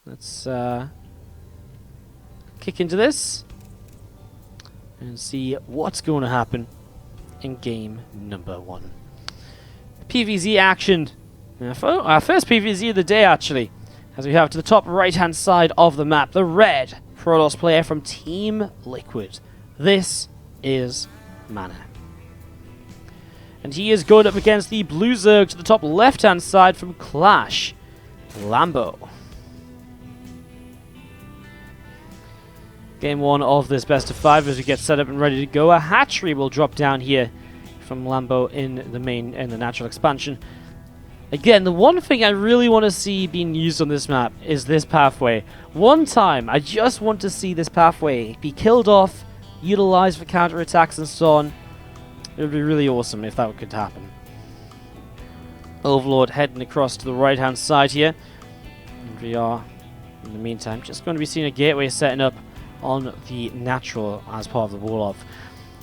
Let's kick into this and see what's going to happen in game number 1. PvZ action. Our first PvZ of the day, actually, as we have to the top right-hand side of the map, the red Protoss player from Team Liquid. This is MaNa. And he is going up against the blue Zerg to the top left-hand side from Clash, Lambo. Game 1 of this best of 5 as we get set up and ready to go. A hatchery will drop down here from Lambo in the natural expansion. Again, the one thing I really want to see being used on this map is this pathway. One time, I just want to see this pathway be killed off, utilized for counterattacks and so on. It would be really awesome if that could happen. Overlord heading across to the right-hand side here. And we are, in the meantime, just going to be seeing a gateway setting up on the natural as part of the wall-off.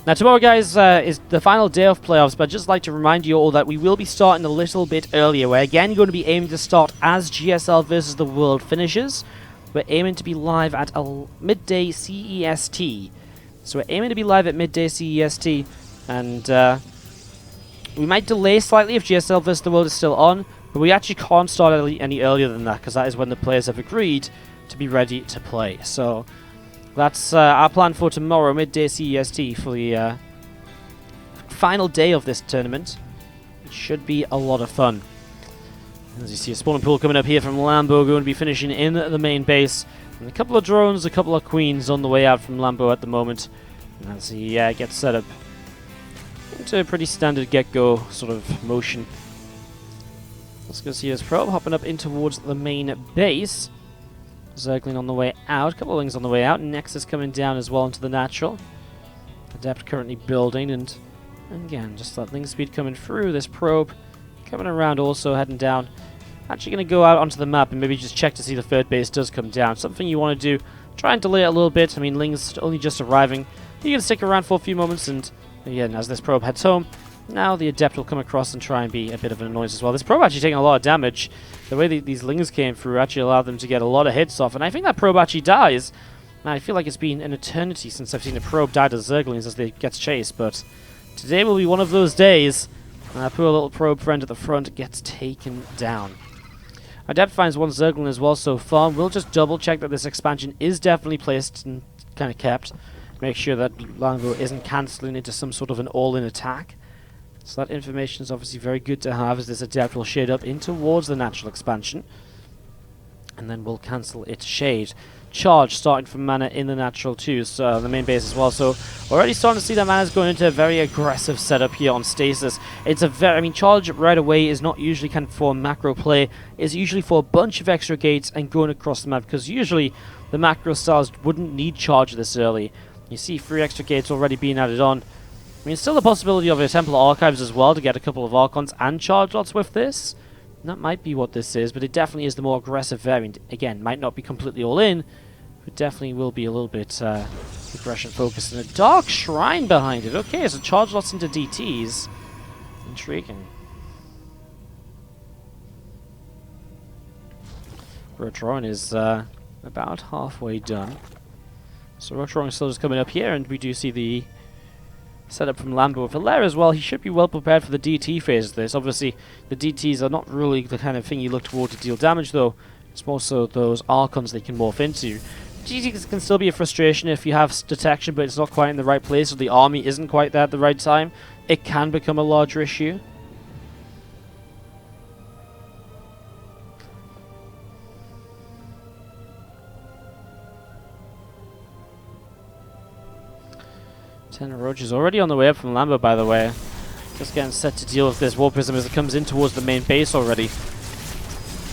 Now tomorrow, guys, is the final day of playoffs, but I'd just like to remind you all that we will be starting a little bit earlier. We're again going to be aiming to start as GSL versus the World finishes. We're aiming to be live at midday CEST. So we're aiming to be live at midday CEST, and we might delay slightly if GSL versus the World is still on, but we actually can't start any earlier than that, because that is when the players have agreed to be ready to play. So that's our plan for tomorrow, midday CEST, for the final day of this tournament. It should be a lot of fun. As you see, a spawning pool coming up here from Lambo, going to be finishing in the main base. And a couple of drones, a couple of queens on the way out from Lambo at the moment. And as he gets set up into a pretty standard get-go sort of motion. Let's go see his probe hopping up in towards the main base. Zergling on the way out, a couple of things on the way out, Nexus coming down as well into the natural. Adept currently building, and again, just that link speed coming through, this probe coming around also heading down. Actually going to go out onto the map and maybe just check to see the third base does come down. Something you want to do, try and delay it a little bit. I mean, Ling's only just arriving. You can stick around for a few moments, and again, as this probe heads home, now the Adept will come across and try and be a bit of an annoyance as well. This probe actually taking a lot of damage. The way these Lings came through actually allowed them to get a lot of hits off, and I think that probe actually dies. Now, I feel like it's been an eternity since I've seen a probe die to Zerglings as they gets chased, but today will be one of those days. And our poor little probe friend at the front gets taken down. Adept finds one Zergling as well so far. We'll just double check that this expansion is definitely placed and kind of kept. Make sure that Lambo isn't cancelling into some sort of an all-in attack. So that information is obviously very good to have, as this Adept will shade up in towards the natural expansion. And then we'll cancel its shade. Charge starting from MaNa in the natural too, so the main base as well. So already starting to see that MaNa's going into a very aggressive setup here on stasis. It's a very, I mean, charge right away is not usually kind of for macro play. It's usually for a bunch of extra gates and going across the map, because usually the macro styles wouldn't need charge this early. You see 3 extra gates already being added on. I mean, still the possibility of a Templar Archives as well to get a couple of Archons and charge lots with this. And that might be what this is, but it definitely is the more aggressive variant. Again, might not be completely all in, but definitely will be a little bit aggression focused. And a Dark Shrine behind it. Okay, so charge lots into DTs. Intriguing. Rotron is about halfway done. So Rotron is still just coming up here, and we do see the setup from Lambo with Hilaire as well. He should be well prepared for the DT phase of this. Obviously, the DTs are not really the kind of thing you look toward to deal damage, though. It's more so those Archons they can morph into. DTs can still be a frustration if you have detection, but it's not quite in the right place, or the army isn't quite there at the right time. It can become a larger issue. Ten Roaches already on the way up from Lambo, by the way. Just getting set to deal with this War Prism as it comes in towards the main base already.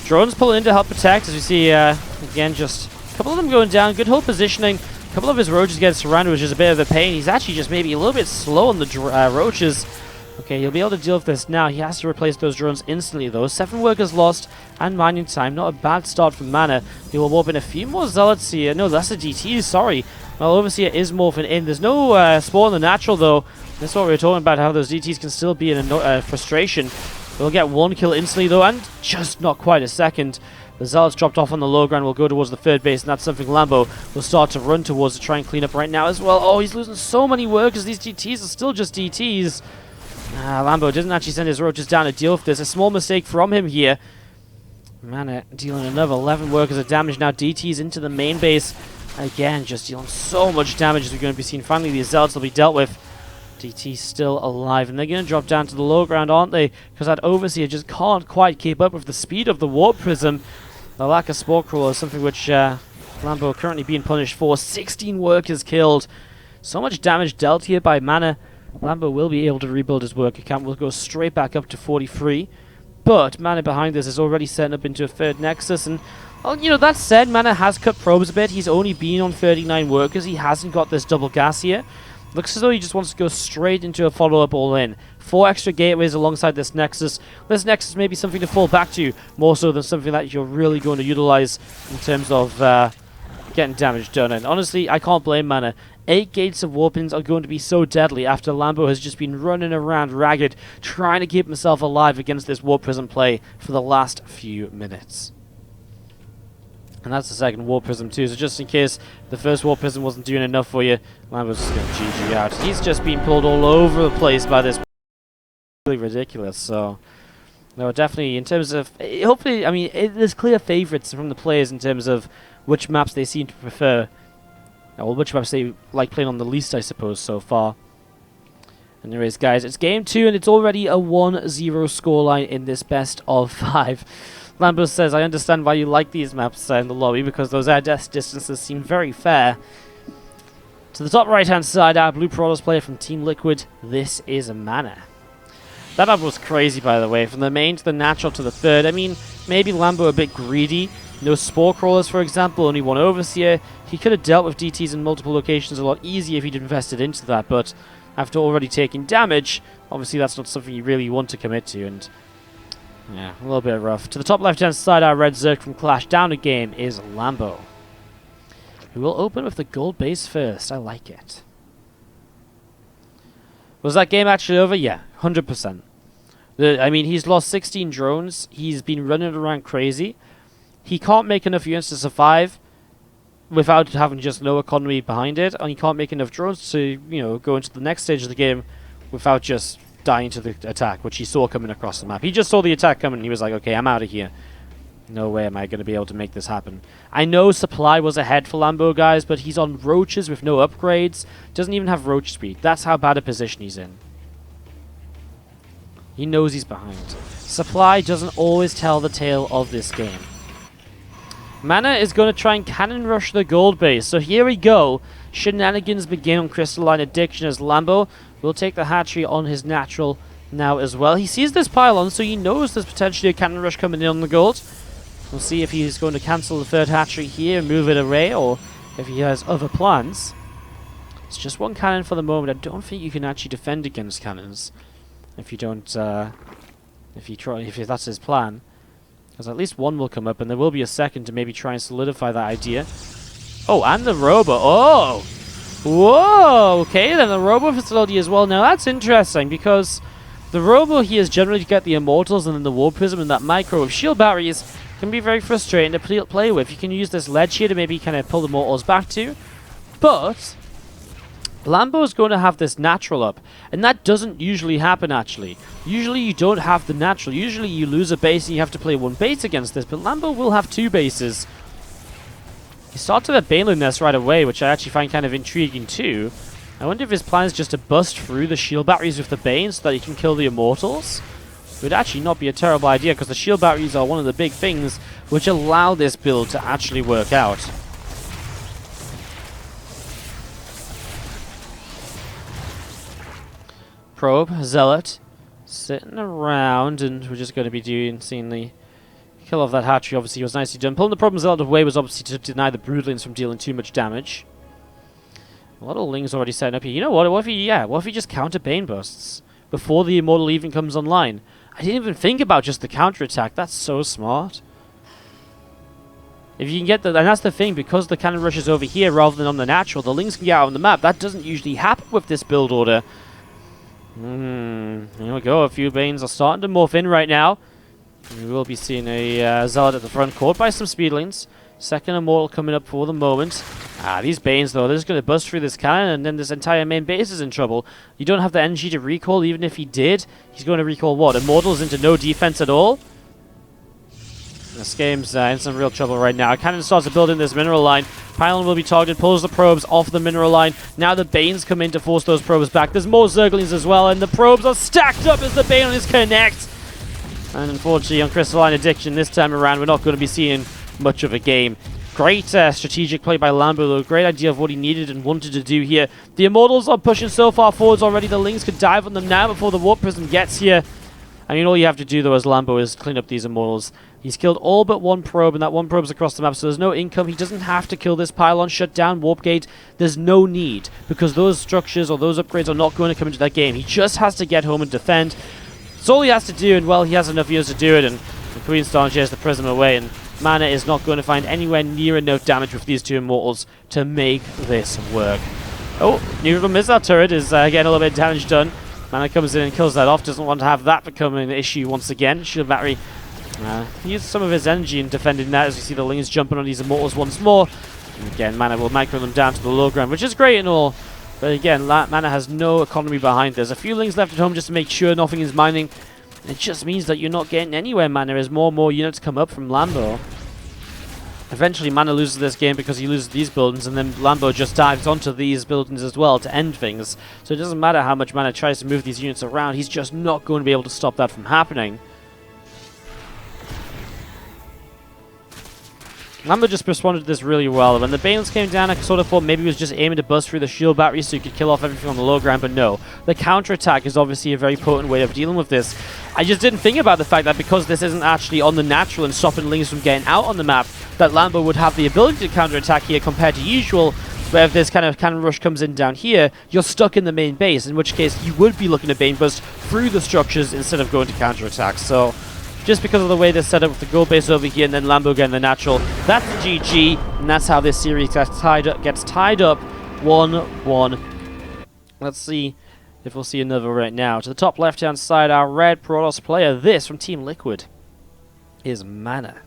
Drones pulling in to help protect, as we see, again, just a couple of them going down. Good hold positioning. A couple of his Roaches getting surrounded, which is a bit of a pain. He's actually just maybe a little bit slow on the Roaches. Okay, he'll be able to deal with this now. He has to replace those drones instantly, though. 7 workers lost and mining time. Not a bad start from MaNa. He will warp in a few more Zealots here. No, that's a DT, sorry. Well, Overseer is morphing in. There's no spawn in the natural, though. That's what we were talking about, how those DTs can still be in a frustration. They'll get 1 kill instantly, though, and just not quite a second. The Zealots dropped off on the low ground, will go towards the third base, and that's something Lambo will start to run towards to try and clean up right now as well. Oh, he's losing so many workers. These DTs are still just DTs. Lambo doesn't actually send his roaches down to deal with this. A small mistake from him here. MaNa dealing another 11 workers of damage. Now DTs into the main base. Again, just dealing so much damage as we're going to be seeing. Finally, these Zealots will be dealt with. DT's still alive, and they're going to drop down to the low ground, aren't they? Because that Overseer just can't quite keep up with the speed of the Warp Prism. The lack of Spore Crawler is something which Lambo currently being punished for. 16 workers killed. So much damage dealt here by MaNa. Lambo will be able to rebuild his worker count. We'll go straight back up to 43. But MaNa behind this is already setting up into a third Nexus. And, well, you know, that said, MaNa has cut probes a bit. He's only been on 39 workers. He hasn't got this double gas here. Looks as though he just wants to go straight into a follow-up all-in. 4 extra gateways alongside this Nexus. This Nexus may be something to fall back to, more so than something that you're really going to utilize in terms of getting damage done. And honestly, I can't blame MaNa. 8 gates of warpings are going to be so deadly after Lambo has just been running around ragged, trying to keep himself alive against this Warp Prism play for the last few minutes. And that's the second Warp Prism too, so just in case the first Warp Prism wasn't doing enough for you, Lambo's just going to GG out. He's just been pulled all over the place by this. Really ridiculous, so... No, definitely, in terms of... Hopefully, I mean, there's clear favourites from the players in terms of which maps they seem to prefer. Or which maps they like playing on the least, I suppose, so far. Anyways, guys, it's game 2, and it's already a 1-0 scoreline in this best of 5. Lambo says, I understand why you like these maps in the lobby, because those air death distances seem very fair. To the top right-hand side, our Blue Protoss player from Team Liquid, this is MaNa. That map was crazy, by the way, from the main to the natural to the third. I mean, maybe Lambo a bit greedy. No Spore Crawlers, for example, only 1 Overseer. He could have dealt with DTs in multiple locations a lot easier if he'd invested into that, but after already taking damage, obviously that's not something you really want to commit to, and... yeah, a little bit rough. To the top left-hand side, our Red Zerg from Clash down a game is Lambo, who will open with the gold base first. I like it. Was that game actually over? Yeah, 100%. I mean, he's lost 16 drones. He's been running around crazy. He can't make enough units to survive without having just no economy behind it, and he can't make enough drones to, you know, go into the next stage of the game without just dying to the attack, which he saw coming across the map. He just saw the attack coming, and he was like, okay, I'm out of here. No way am I going to be able to make this happen. I know supply was ahead for Lambo, guys, but he's on roaches with no upgrades. Doesn't even have roach speed. That's how bad a position he's in. He knows he's behind. Supply doesn't always tell the tale of this game. MaNa is going to try and cannon rush the gold base. So here we go. Shenanigans begin on Crystalline Addiction as Lambo will take the hatchery on his natural now as well. He sees this pylon, so he knows there's potentially a cannon rush coming in on the gold. We'll see if he's going to cancel the third hatchery here and move it away, or if he has other plans. It's just one cannon for the moment. I don't think you can actually defend against cannons if you don't, if that's his plan. Because at least one will come up, and there will be a second to maybe try and solidify that idea. Oh, and the Robo. Oh! Whoa! Okay, then the Robo facility as well. Now, that's interesting, because the Robo here is generally to get the Immortals and then the Warp Prism and that micro of shield batteries can be very frustrating to play with. You can use this ledge here to maybe kind of pull the Immortals back to. But Lambo is going to have this natural up, and that doesn't usually happen, actually. Usually you don't have the natural. Usually you lose a base and you have to play 1 base against this, but Lambo will have 2 bases. He starts with a Baneling Nest right away, which I actually find kind of intriguing too. I wonder if his plan is just to bust through the shield batteries with the Bane so that he can kill the Immortals. It would actually not be a terrible idea, because the shield batteries are one of the big things which allow this build to actually work out. Probe, Zealot, sitting around, and we're just going to be seeing the kill off that hatchery. Obviously, was nicely done. Pulling the problem Zealot away was obviously to deny the Broodlings from dealing too much damage. A lot of Lings already setting up here. You know what? What if he just counter Bane Bursts before the Immortal even comes online? I didn't even think about just the counter attack. That's so smart. If you can get the, and that's the thing, because the cannon rush is over here rather than on the natural, the Lings can get out on the map. That doesn't usually happen with this build order. Here we go. A few Banes are starting to morph in right now. We will be seeing a Zealot at the front, caught by some speedlings. Second Immortal coming up for the moment. These Banes, though, they're just going to bust through this cannon, and then this entire main base is in trouble. You don't have the energy to recall. Even if he did, he's going to recall what? Immortals into no defense at all? This game's in some real trouble right now. Cannon starts to build in this mineral line. Pylon will be targeted, pulls the probes off the mineral line. Now the Banes come in to force those probes back. There's more Zerglings as well, and the probes are stacked up as the Banelings connect. And unfortunately, on Crystalline Addiction this time around, we're not going to be seeing much of a game. Great strategic play by Lambo, though. Great idea of what he needed and wanted to do here. The Immortals are pushing so far forwards already. The Lings could dive on them now before the Warp Prism gets here. I mean, all you have to do, though, as Lambo is clean up these Immortals. He's killed all but one probe, and that one probe's across the map, so there's no income. He doesn't have to kill this pylon, shut down Warp Gate. There's no need, because those structures or those upgrades are not going to come into that game. He just has to get home and defend. That's all he has to do, and, well, he has enough years to do it, and the Queen Star shares the Prism away, and MaNa is not going to find anywhere near enough damage with these two Immortals to make this work. Oh, neutral missile turret is getting a little bit of damage done. MaNa comes in and kills that off. Doesn't want to have that become an issue once again. Shield battery used some of his energy in defending that, as we see the Lings jumping on these Immortals once more. And again, MaNa will micro them down to the low ground, which is great and all. But again, MaNa has no economy behind. There's a few Lings left at home just to make sure nothing is mining. It just means that you're not getting anywhere, MaNa, as more and more units come up from Lambo. Eventually, MaNa loses this game because he loses these buildings, and then Lambo just dives onto these buildings as well to end things. So it doesn't matter how much MaNa tries to move these units around, he's just not going to be able to stop that from happening. Lambo just responded to this really well. When the Banelings came down, I sort of thought maybe he was just aiming to bust through the shield battery so he could kill off everything on the low ground, but no. The counterattack is obviously a very potent way of dealing with this. I just didn't think about the fact that because this isn't actually on the natural and stopping Lings from getting out on the map, that Lambo would have the ability to counterattack here compared to usual, where if this kind of cannon rush comes in down here, you're stuck in the main base, in which case you would be looking to Bane Bust through the structures instead of going to counterattack. So just because of the way they're set up with the gold base over here and then Lambo getting the natural, that's the GG, and that's how this series gets tied up 1-1. Let's see if we'll see another right now. To the top left-hand side, our red Protoss player, this from Team Liquid, is MaNa.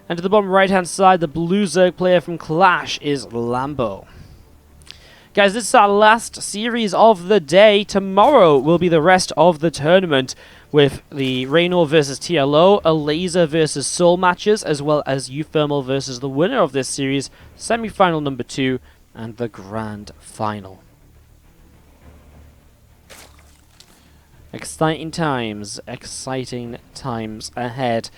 And to the bottom right-hand side, the blue Zerg player from Clash is Lambo. Guys, this is our last series of the day. Tomorrow will be the rest of the tournament, with the Raynor versus TLO, a Laser versus Soul matches, as well as Euthermal versus the winner of this series, semi-final number 2, and the grand final. Exciting times ahead.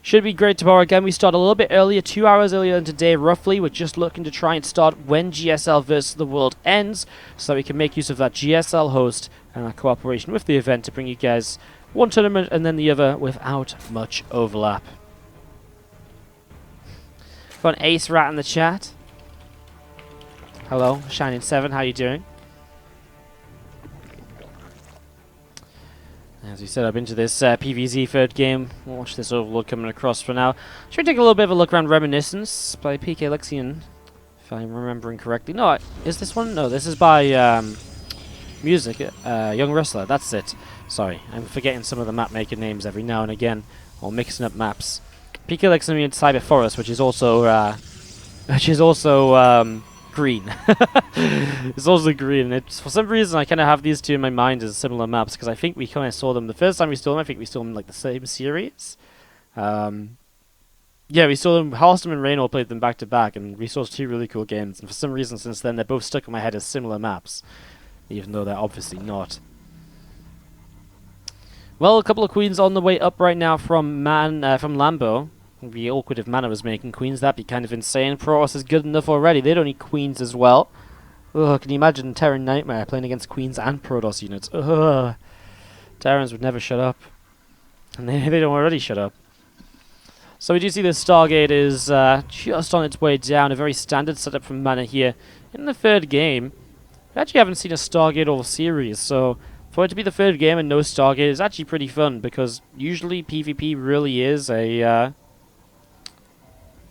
Should be great tomorrow. Again, we start a little bit earlier, 2 hours earlier than today, roughly. We're just looking to try and start when GSL versus the world ends, so that we can make use of that GSL host and our cooperation with the event to bring you guys one tournament and then the other without much overlap. Got an Ace Rat in the chat. Hello, Shining7, how you doing? As we set up into this PvZ third game, we'll watch this Overlord coming across for now. Should we take a little bit of a look around Reminiscence by PK Lexian, if I'm remembering correctly. No, is this one? No, this is by Music, Young Wrestler, that's it. Sorry, I'm forgetting some of the map maker names every now and again, or mixing up maps. PK Lexian and Cyber Forest, which is also green. It's also green. It's, for some reason, I kind of have these two in my mind as similar maps, because I think we kind of saw them the first time we saw them. I think we saw them in like the same series. Yeah, we saw them. Halston and Raynor played them back to back, and we saw 2 really cool games. And for some reason, since then, they're both stuck in my head as similar maps, even though they're obviously not. Well, a couple of queens on the way up right now from Lambo. It would be awkward if MaNa was making queens. That'd be kind of insane. Protoss is good enough already. They don't need queens as well. Ugh, can you imagine Terran Nightmare playing against queens and Protoss units? Ugh. Terrans would never shut up. And they don't already shut up. So we do see this Stargate is just on its way down. A very standard setup from MaNa here. In the third game, we actually haven't seen a Stargate all series, so for it to be the third game and no Stargate is actually pretty fun, because usually PvP really is a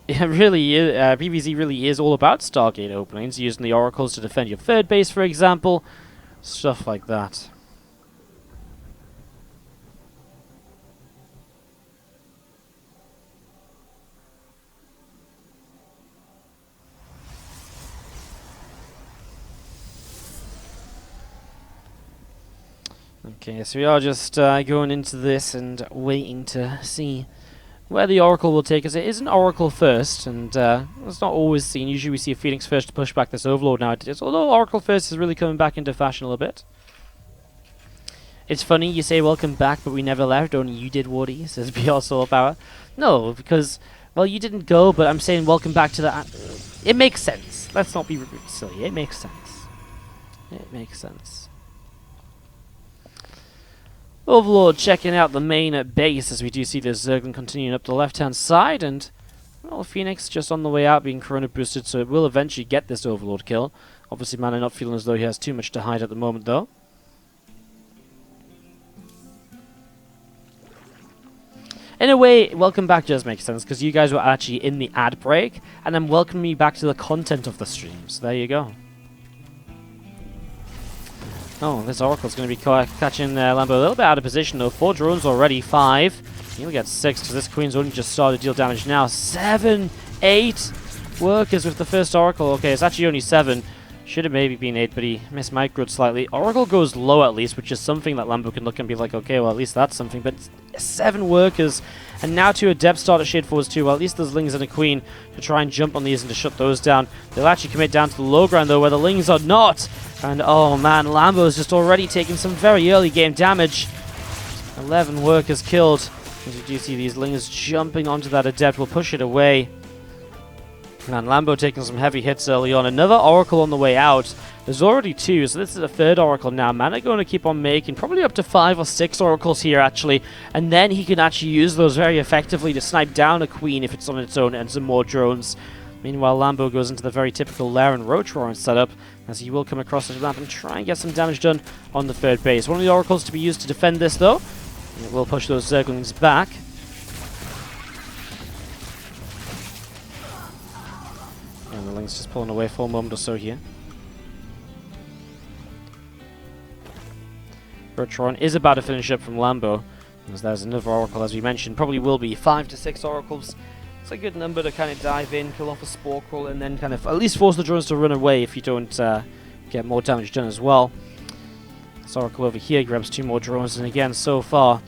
PvZ really is all about Stargate openings, using the oracles to defend your third base, for example, stuff like that. Okay, so we are just going into this and waiting to see where the Oracle will take us. It is an Oracle first, and it's not always seen. Usually we see a Phoenix first to push back this Overlord nowadays, although Oracle first is really coming back into fashion a little bit. It's funny, you say welcome back, but we never left, only you did, Wardy, says BR Soul Power. No, because, well, you didn't go, but I'm saying welcome back to the... It makes sense. Let's not be silly. It makes sense. It makes sense. Overlord checking out the main base as we do see the Zerglin continuing up the left-hand side, and well, Phoenix just on the way out being Corona boosted, so it will eventually get this Overlord kill. Obviously, MaNa not feeling as though he has too much to hide at the moment, though. In a way, welcome back does make sense, because you guys were actually in the ad break, and then welcome me back to the content of the stream, so there you go. Oh, this Oracle's going to be catching Lambo a little bit out of position, though. 4 drones already, 5. He'll get 6, because this Queen's only just started to deal damage now. 7, 8 workers with the first Oracle. Okay, it's actually only 7. Should have maybe been 8, but he missed microed slightly. Oracle goes low at least, which is something that Lambo can look and be like, okay, well, at least that's something. But 7 workers, and now 2 Adepts start to shade forwards too. Well, at least there's Lings and a Queen to try and jump on these and to shut those down. They'll actually commit down to the low ground, though, where the Lings are not. And, oh, man, Lambo's just already taking some very early game damage. 11 workers killed. As you do see these Lings jumping onto that Adept will push it away. Man, Lambo taking some heavy hits early on. Another Oracle on the way out. There's already 2, so this is a 3rd Oracle now. MaNa going to keep on making probably up to 5 or 6 Oracles here, actually. And then he can actually use those very effectively to snipe down a Queen if it's on its own and some more drones. Meanwhile, Lambo goes into the very typical Lair and Roach Roaring setup, as he will come across the map and try and get some damage done on the 3rd base. One of the Oracles to be used to defend this, though. And it will push those Zerglings back. And the Ling's just pulling away for a moment or so here. Rotron is about to finish up from Lambo, as there's another Oracle, as we mentioned. Probably will be 5 to 6 Oracles. It's a good number to kind of dive in, kill off a Spore Crawl, and then kind of at least force the drones to run away if you don't get more damage done as well. This Oracle over here grabs 2 more drones, and again, so far,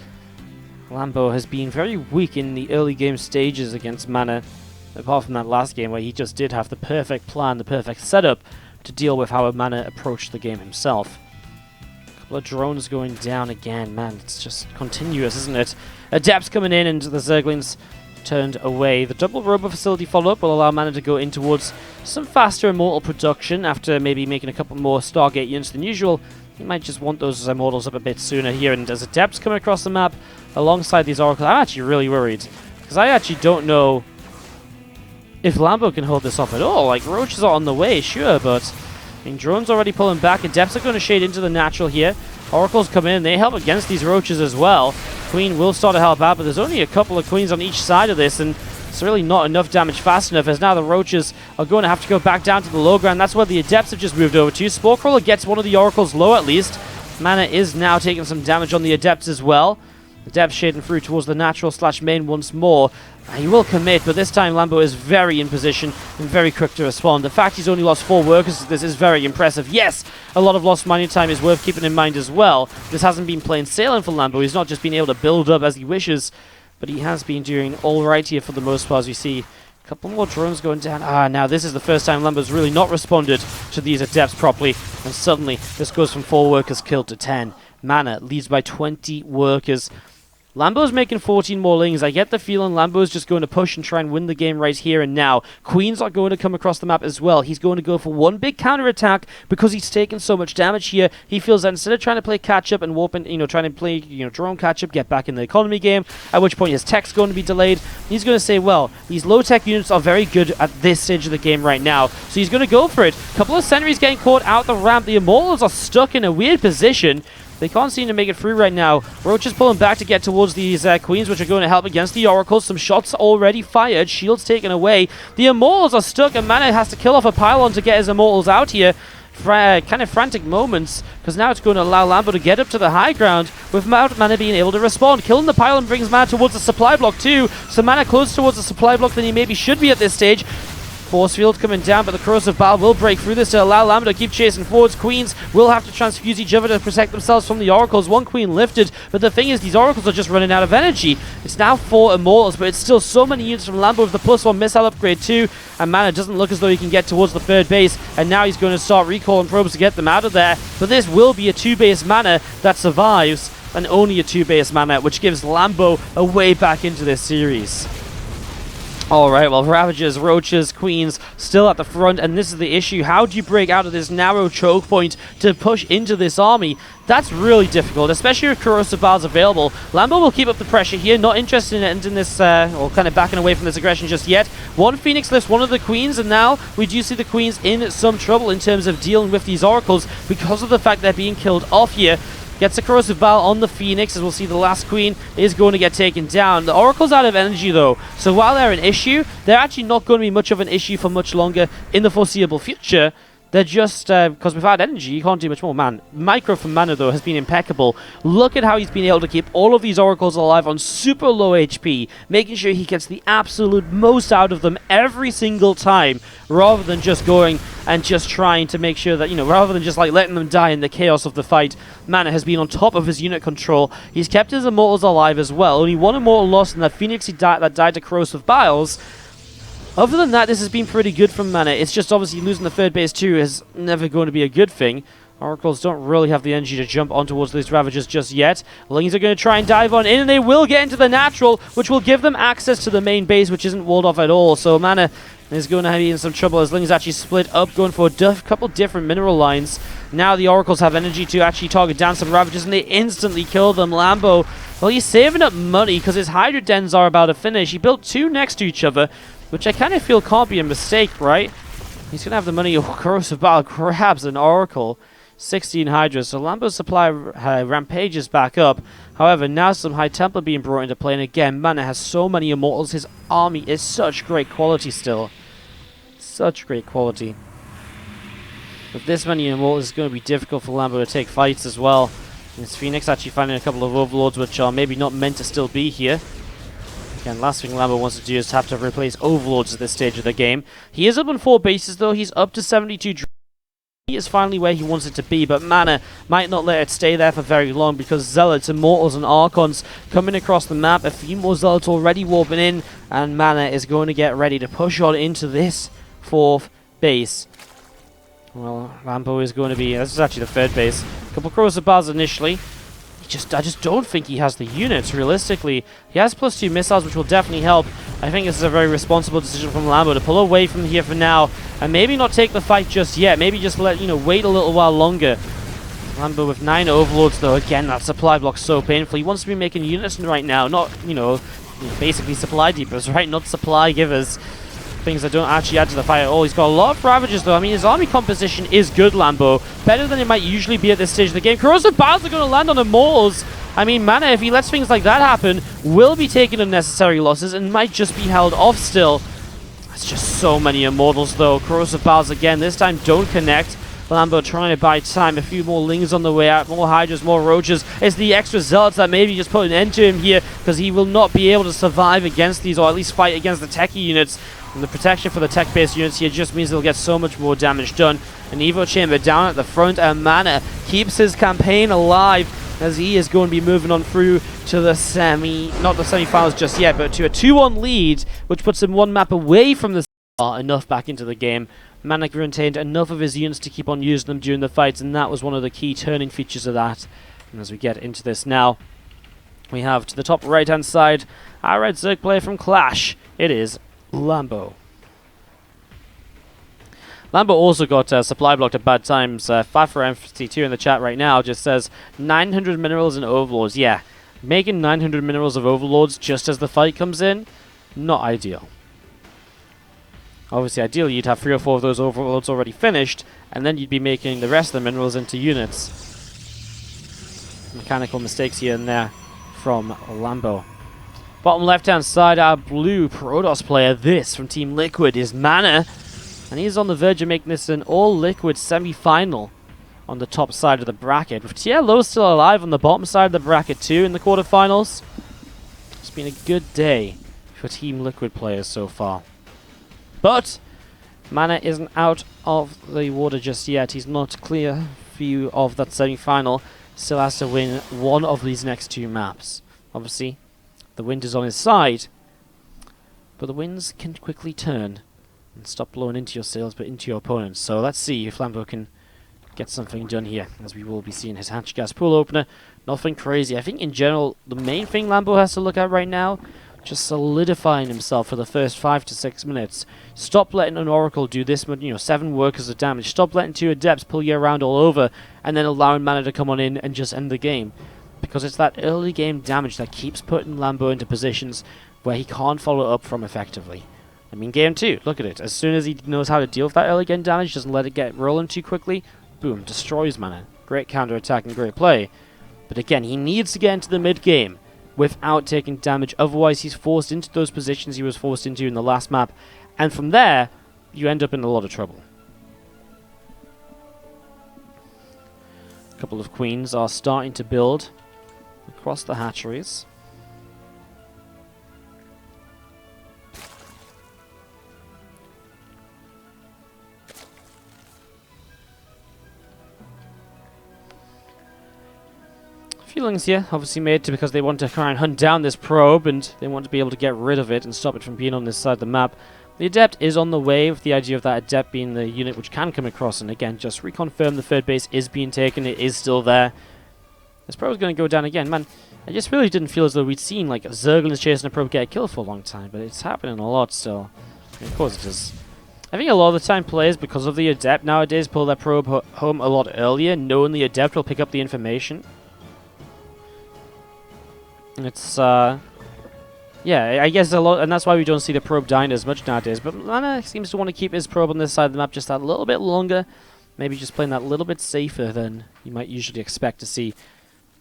Lambo has been very weak in the early game stages against MaNa, apart from that last game where he just did have the perfect plan, the perfect setup to deal with how MaNa approached the game himself. A couple of drones going down again, man, it's just continuous, isn't it? Adepts coming in and the Zerglings turned away. The double Robo Facility follow-up will allow MaNa to go in towards some faster Immortal production after maybe making a couple more Stargate units than usual. He might just want those Immortals up a bit sooner here, and as Adepts come across the map alongside these Oracles, I'm actually really worried, because I actually don't know if Lambo can hold this off at all. Like, Roaches are on the way, sure, but I mean, drones already pulling back. Adepts are going to shade into the natural here. Oracles come in, they help against these Roaches as well. Queen will start to help out, but there's only a couple of Queens on each side of this, and it's really not enough damage fast enough, as now the Roaches are going to have to go back down to the low ground. That's where the Adepts have just moved over to. Sporecrawler gets one of the Oracles low at least. MaNa is now taking some damage on the Adepts as well. Adepts shading through towards the natural / main once more. He will commit, but this time Lambo is very in position and very quick to respond. The fact he's only lost 4 workers, this is very impressive. Yes, a lot of lost mining time is worth keeping in mind as well. This hasn't been plain sailing for Lambo. He's not just been able to build up as he wishes, but he has been doing all right here for the most part, as we see. A couple more drones going down. Now this is the first time Lambo's really not responded to these Adepts properly, and suddenly this goes from 4 workers killed to 10. MaNa leads by 20 workers. Lambo's making 14 more Lings. I get the feeling Lambo's just going to push and try and win the game right here and now. Queens are going to come across the map as well. He's going to go for one big counter-attack because he's taken so much damage here. He feels that instead of trying to play catch-up and warp in, trying to play, drone catch-up, get back in the economy game, at which point his tech's going to be delayed, he's going to say, well, these low-tech units are very good at this stage of the game right now. So he's going to go for it. A couple of sentries getting caught out the ramp. The Immortals are stuck in a weird position. They can't seem to make it through right now. Roach is pulling back to get towards these Queens, which are going to help against the Oracles. Some shots already fired. Shields taken away. The Immortals are stuck, and MaNa has to kill off a pylon to get his Immortals out here. Kind of frantic moments, because now it's going to allow Lambo to get up to the high ground without MaNa being able to respond. Killing the pylon brings MaNa towards the supply block too, so MaNa closer towards the supply block than he maybe should be at this stage. Force field coming down, but the corrosive bile will break through this to allow Lambo to keep chasing forwards. Queens will have to transfuse each other to protect themselves from the oracles. One queen lifted, but the thing is, these oracles are just running out of energy. It's now 4 immortals, but it's still so many units from Lambo with the +1 missile upgrade too, and MaNa doesn't look as though he can get towards the 3rd base, and now he's going to start recalling probes to get them out of there. But this will be a 2-base MaNa that survives, and only a 2-base MaNa, which gives Lambo a way back into this series. Alright, well, Ravagers, Roaches, Queens still at the front, and this is the issue. How do you break out of this narrow choke point to push into this army? That's really difficult, especially if corrosive bile's available. Lambo will keep up the pressure here, not interested in ending this, or kind of backing away from this aggression just yet. One Phoenix lifts one of the Queens, and now we do see the Queens in some trouble in terms of dealing with these oracles because of the fact they're being killed off here. Gets a corrosive bile on the Phoenix, as we'll see the last queen is going to get taken down. The Oracle's out of energy though, so while they're an issue, they're actually not going to be much of an issue for much longer in the foreseeable future. They're just, because without energy, you can't do much more. Man, Micro from MaNa, though, has been impeccable. Look at how he's been able to keep all of these oracles alive on super low HP, making sure he gets the absolute most out of them every single time, rather than just going and just trying to make sure that, you know, rather than just like letting them die in the chaos of the fight. MaNa has been on top of his unit control. He's kept his immortals alive as well. Only one immortal lost, and that Phoenix that died to corrosive biles. Other than that, this has been pretty good from MaNa. It's just obviously losing the 3rd base too is never going to be a good thing. Oracles don't really have the energy to jump on towards these Ravagers just yet. Lings are going to try and dive on in, and they will get into the natural, which will give them access to the main base, which isn't walled off at all. So MaNa is going to be in some trouble as Lings actually split up, going for a couple different mineral lines. Now the Oracles have energy to actually target down some Ravagers, and they instantly kill them. Lambo, well, he's saving up money because his Hydra Dens are about to finish. He built 2 next to each other, which I kind of feel can't be a mistake, right? He's going to have the money. Corrosive bile grabs an Oracle. 16 Hydras. So Lambo's supply rampages back up. However, now some High Templar being brought into play. And again, MaNa has so many immortals. His army is such great quality still. Such great quality. With this many immortals, it's going to be difficult for Lambo to take fights as well. And it's Phoenix actually finding a couple of overlords which are maybe not meant to still be here. Again, last thing Lambo wants to do is have to replace overlords at this stage of the game. He is up on 4 bases though. He's up to 72. He is finally where he wants it to be, but MaNa might not let it stay there for very long because Zealots, Immortals and Archons coming across the map. A few more Zealots already warping in, and MaNa is going to get ready to push on into this 4th base. Well, Lambo is going to be... This is actually the 3rd base. A couple corrosive biles initially. I just don't think he has the units, realistically. He has +2 missiles, which will definitely help. I think this is a very responsible decision from Lambo to pull away from here for now, and maybe not take the fight just yet. Maybe just let, wait a little while longer. Lambo with 9 overlords, though. Again, that supply block's so painful. He wants to be making units right now, not, basically supply deepers, right? Not supply givers. Things that don't actually add to the fight at all. He's got a lot of Ravagers though. I mean, his army composition is good, Lambo. Better than it might usually be at this stage of the game. Corrosive biles are going to land on Immortals. I mean, MaNa, if he lets things like that happen, will be taking unnecessary losses and might just be held off still. That's just so many Immortals though. Corrosive biles again, this time don't connect. Lambo trying to buy time. A few more Lings on the way out. More Hydras, more Roaches. It's the extra Zealots that maybe just put an end to him here because he will not be able to survive against these, or at least fight against the techie units. And the protection for the tech-based units here just means they'll get so much more damage done. An Evo Chamber down at the front, and MaNa keeps his campaign alive as he is going to be moving on through to the not the semi-finals just yet, but to a 2-1 lead, which puts him 1 map away from the enough back into the game. MaNa retained enough of his units to keep on using them during the fights, and that was one of the key turning features of that. And as we get into this now, we have to the top right-hand side, our Red Zerg player from Clash. It is Lambo. Lambo also got supply blocked at bad times. 5for-MC2 in the chat right now just says 900 minerals and overlords. Yeah, making 900 minerals of overlords just as the fight comes in, not ideal. Obviously, ideally, you'd have 3 or 4 of those overlords already finished, and then you'd be making the rest of the minerals into units. Mechanical mistakes here and there from Lambo. Bottom left-hand side, our blue Protoss player, this from Team Liquid, is MaNa. And he's on the verge of making this an all-Liquid semi-final on the top side of the bracket. With TLO still alive on the bottom side of the bracket too in the quarterfinals. It's been a good day for Team Liquid players so far. But MaNa isn't out of the water just yet. He's not clear view of that semi-final. Still has to win one of these next two maps. Obviously, the wind is on his side, but the winds can quickly turn and stop blowing into your sails, but into your opponents. So let's see if Lambo can get something done here, as we will be seeing his hatch gas pool opener. Nothing crazy. I think in general, the main thing Lambo has to look at right now, just solidifying himself for the first 5 to 6 minutes. Stop letting an Oracle do this, 7 workers of damage. Stop letting 2 Adepts pull you around all over, and then allowing MaNa to come on in and just end the game. Because it's that early game damage that keeps putting Lambo into positions where he can't follow up from effectively. I mean, game 2, look at it. As soon as he knows how to deal with that early game damage, doesn't let it get rolling too quickly, boom, destroys MaNa. Great counter-attack and great play. But again, he needs to get into the mid-game without taking damage. Otherwise, he's forced into those positions he was forced into in the last map. And from there, you end up in a lot of trouble. A couple of queens are starting to build across the hatcheries. Feelings here, obviously made to because they want to try and hunt down this probe, and they want to be able to get rid of it and stop it from being on this side of the map. The Adept is on the way, with the idea of that Adept being the unit which can come across, and again, just reconfirm the third base is being taken, it is still there. This probe is going to go down again. Man, I just really didn't feel as though we'd seen like Zerglings chasing a probe get a kill for a long time, but it's happening a lot still. And of course it is. I think a lot of the time players, because of the Adept nowadays, pull their probe home a lot earlier, knowing the Adept will pick up the information. It's, yeah, I guess a lot, and that's why we don't see the probe dying as much nowadays. But MaNa seems to want to keep his probe on this side of the map just that little bit longer. Maybe just playing that little bit safer than you might usually expect to see.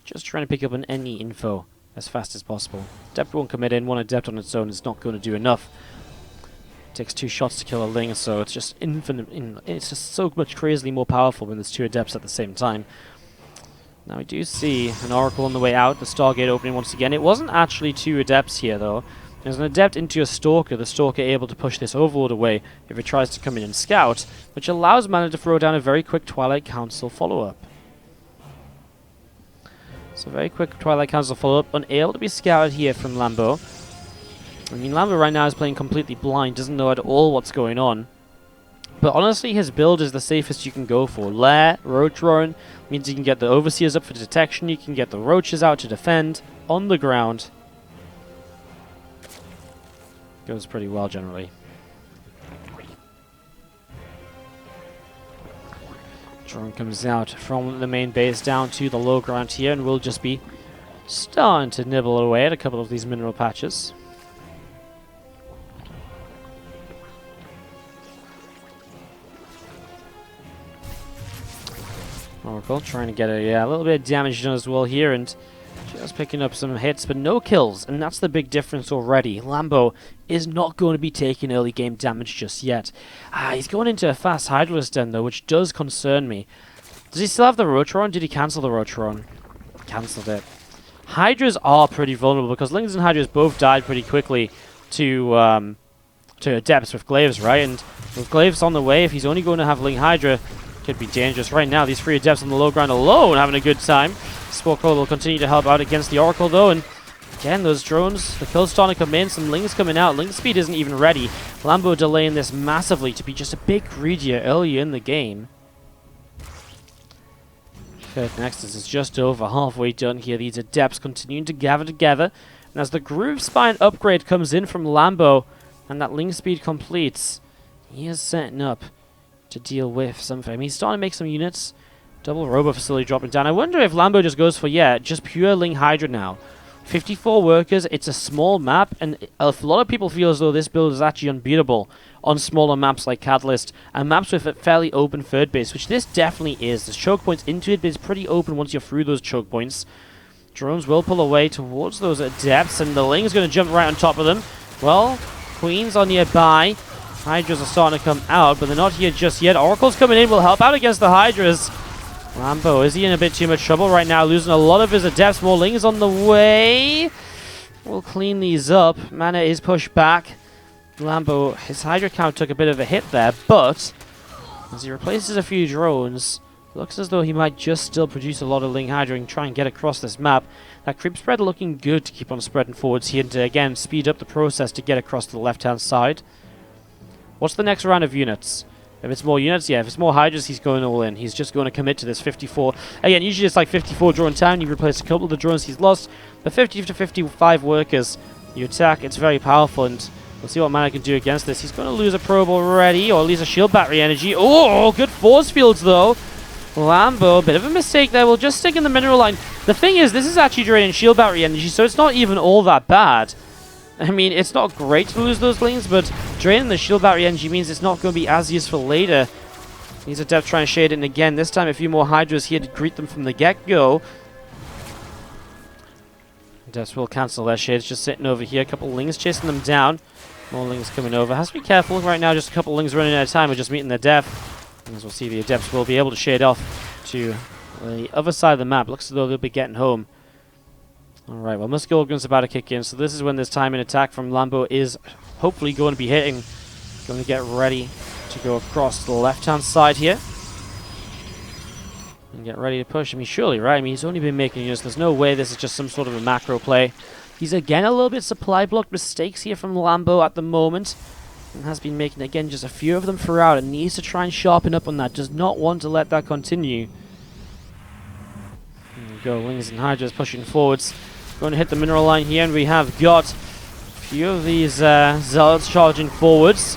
Just trying to pick up on any info as fast as possible. Adept won't commit in. One Adept on its own is not going to do enough. It takes 2 shots to kill a Ling, so it's just infinite. It's just so much crazily more powerful when there's 2 Adepts at the same time. Now we do see an Oracle on the way out, the Stargate opening once again. It wasn't actually 2 Adepts here though. There's an Adept into a Stalker, the Stalker able to push this Overlord away if it tries to come in and scout, which allows MaNa to throw down a very quick Twilight Council follow-up. So very quick Twilight Council follow-up, unable to be scouted here from Lambo. I mean, Lambo right now is playing completely blind, doesn't know at all what's going on. But honestly, his build is the safest you can go for. Lair, Roach Roaring, means you can get the Overseers up for detection, you can get the Roaches out to defend, on the ground. Goes pretty well generally. Drone comes out from the main base down to the low ground here, and we'll just be starting to nibble away at a couple of these mineral patches. Oracle trying to get a little bit of damage done as well here, and just picking up some hits, but no kills, and that's the big difference already. Lambo is not going to be taking early game damage just yet. He's going into a fast Hydralisk den though, which does concern me. Does he still have the Rotron? Did he cancel the Rotron? Cancelled it. Hydras are pretty vulnerable because Lings and Hydras both died pretty quickly to Adepts with Glaives, right? And with Glaives on the way, if he's only going to have Ling Hydra, could be dangerous. Right now, these 3 Adepts on the low ground alone having a good time. Spore Crawler will continue to help out against the Oracle though, and again, those drones, the kills starting to come in, some Lings coming out. Ling speed isn't even ready. Lambo delaying this massively to be just a bit greedier early in the game. Third Nexus is just over halfway done here. These Adepts continuing to gather together, and as the Groove Spine upgrade comes in from Lambo, and that Ling speed completes, he is setting up to deal with something. I mean, he's starting to make some units. Double Robo Facility dropping down. I wonder if Lambo just goes for, just pure Ling Hydra now. 54 workers, it's a small map, and a lot of people feel as though this build is actually unbeatable on smaller maps like Catalyst, and maps with a fairly open third base, which this definitely is. There's choke points into it, but it's pretty open once you're through those choke points. Drones will pull away towards those Adepts, and the Ling's going to jump right on top of them. Well, Queens are nearby. Hydras are starting to come out, but they're not here just yet. Oracle's coming in, will help out against the Hydras. Lambo, is he in a bit too much trouble right now? Losing a lot of his Adepts. More Lings on the way. We'll clean these up. MaNa is pushed back. Lambo, his Hydra count took a bit of a hit there, but as he replaces a few drones, looks as though he might just still produce a lot of Ling Hydra and try and get across this map. That creep spread looking good to keep on spreading forwards here and to, again, speed up the process to get across to the left-hand side. What's the next round of units? If it's more units, yeah, if it's more Hydras, he's going all in. He's just going to commit to this 54. Again, usually it's like 54 drone time. You replace a couple of the drones he's lost. But 50 to 55 workers, you attack. It's very powerful, and we'll see what MaNa can do against this. He's going to lose a probe already, or at least a shield battery energy. Oh, good force fields, though. Lambo, bit of a mistake there. We'll just stick in the mineral line. The thing is, this is actually draining shield battery energy, so it's not even all that bad. I mean, it's not great to lose those lanes, but draining the shield battery energy means it's not going to be as useful later. He's adept trying to shade it in again. This time a few more Hydras here to greet them from the get-go. Adepts will cancel their shades, just sitting over here. A couple Lings chasing them down. More Lings coming over. Has to be careful right now. Just a couple Lings running out of time. We're just meeting their death. And as we'll see, the Adepts will be able to shade off to the other side of the map. Looks as though they'll be getting home. Alright, well, Muskogran's about to kick in, so this is when this timing attack from Lambo is hopefully going to be hitting. Going to get ready to go across to the left-hand side here. And get ready to push. I mean, surely, right? I mean, he's only been making units. There's no way this is just some sort of a macro play. He's, again, a little bit supply block mistakes here from Lambo at the moment. And has been making, again, just a few of them throughout. And needs to try and sharpen up on that. Does not want to let that continue. There we go, Lings and Hydras pushing forwards. Going to hit the mineral line here, and we have got a few of these Zealots charging forwards.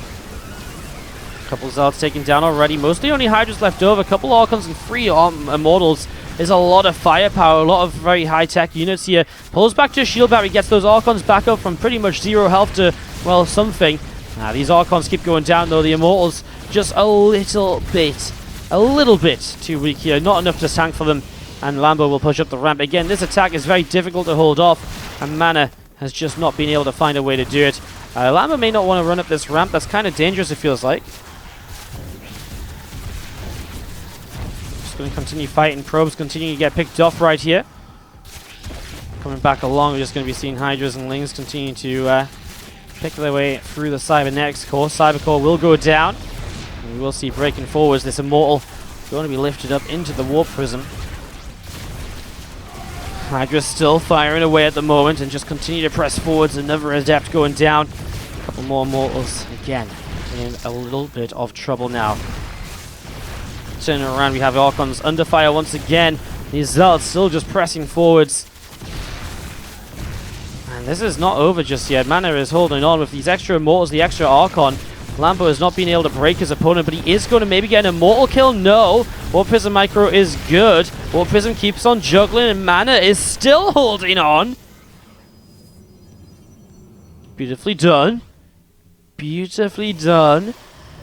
A couple of Zealots taken down already. Mostly only Hydras left over. A couple Archons and 3 Immortals. There's a lot of firepower, a lot of very high-tech units here. Pulls back to a shield battery, gets those Archons back up from pretty much 0 health to, well, something. These Archons keep going down, though. The Immortals just a little bit too weak here. Not enough to tank for them. And Lambo will push up the ramp. Again, this attack is very difficult to hold off, and MaNa has just not been able to find a way to do it. Lambo may not want to run up this ramp. That's kind of dangerous, it feels like. Just going to continue fighting. Probes continue to get picked off right here. Coming back along, we're just going to be seeing Hydras and Lings continue to pick their way through the Cybernetics core. Cybercore will go down. And we will see breaking forwards. This Immortal going to be lifted up into the Warp Prism. Hydra's still firing away at the moment and just continue to press forwards. Another Adept going down. A couple more Mortals again in a little bit of trouble now. Turning around, we have Archons under fire once again. These Zealots still just pressing forwards. And this is not over just yet. MaNa is holding on with these extra Immortals, the extra Archon. Lambo has not been able to break his opponent, but he is going to maybe get an Immortal kill. No! Warp Prism Micro is good. Warp Prism keeps on juggling, and MaNa is still holding on. Beautifully done. Beautifully done.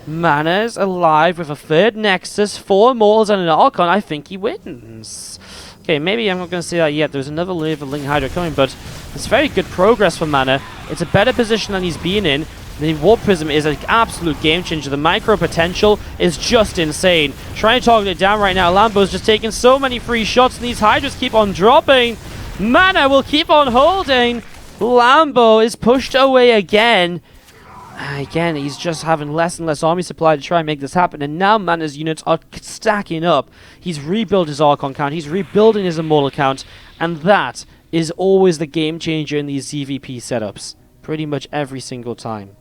MaNa is alive with a third Nexus, 4 Immortals, and an Archon. I think he wins. Okay, maybe I'm not going to say that yet. There's another wave of Ling Hydra coming, but it's very good progress for MaNa. It's a better position than he's been in. The Warp Prism is an absolute game changer. The micro potential is just insane. Trying to target it down right now. Lambo's just taking so many free shots, and these Hydras keep on dropping. MaNa will keep on holding. Lambo is pushed away again. Again, he's just having less and less army supply to try and make this happen, and now MaNa's units are stacking up. He's rebuilt his Archon count, he's rebuilding his Immortal count, and that is always the game changer in these ZvP setups. Pretty much every single time.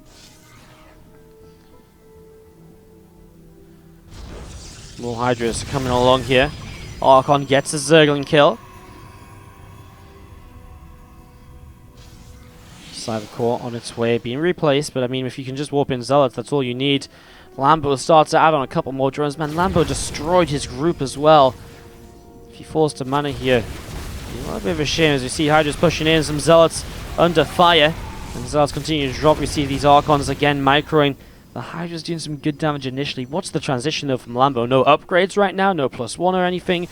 More Hydras coming along here. Archon gets a Zergling kill. Cybercore on its way, being replaced, but I mean, if you can just warp in Zealots, that's all you need. Lambo starts to add on a couple more drones. Man, Lambo destroyed his group as well. If he falls to MaNa here, a little bit of a shame as we see Hydras pushing in, some Zealots under fire. And Zealots continue to drop. We see these Archons again microing. The Hydra's doing some good damage initially. What's the transition though from Lambo? No upgrades right now, no +1 or anything.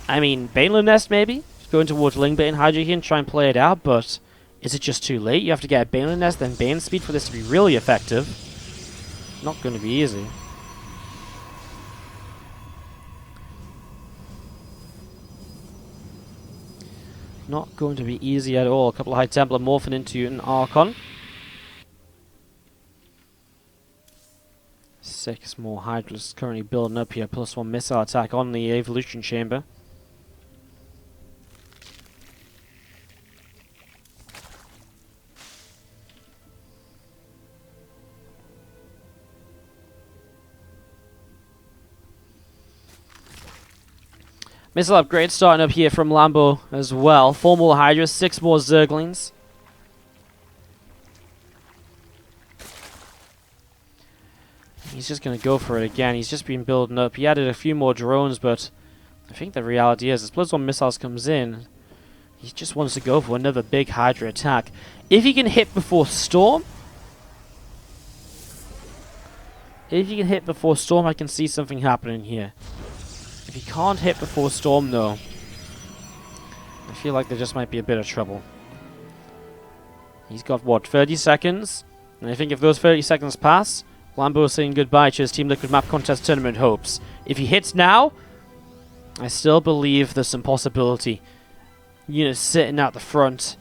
I mean, Baneland Nest maybe? Just going towards Lingbait and Hydra here and try and play it out, but is it just too late? You have to get a Baneland Nest, then Bane Speed for this to be really effective. Not going to be easy. Not going to be easy at all. A couple of High Templar morphing into an Archon. 6 more Hydras currently building up here. +1 missile attack on the evolution chamber. Missile upgrade starting up here from Lambo as well. 4 more Hydras, 6 more Zerglings. He's just going to go for it again. He's just been building up. He added a few more drones, but I think the reality is, as +1 missiles comes in, he just wants to go for another big Hydra attack. If he can hit before Storm, I can see something happening here. If he can't hit before Storm, though, I feel like there just might be a bit of trouble. He's got, what, 30 seconds? And I think if those 30 seconds pass, Lambo is saying goodbye to his Team Liquid Map Contest Tournament hopes. If he hits now, I still believe there's some possibility. Units sitting at the front.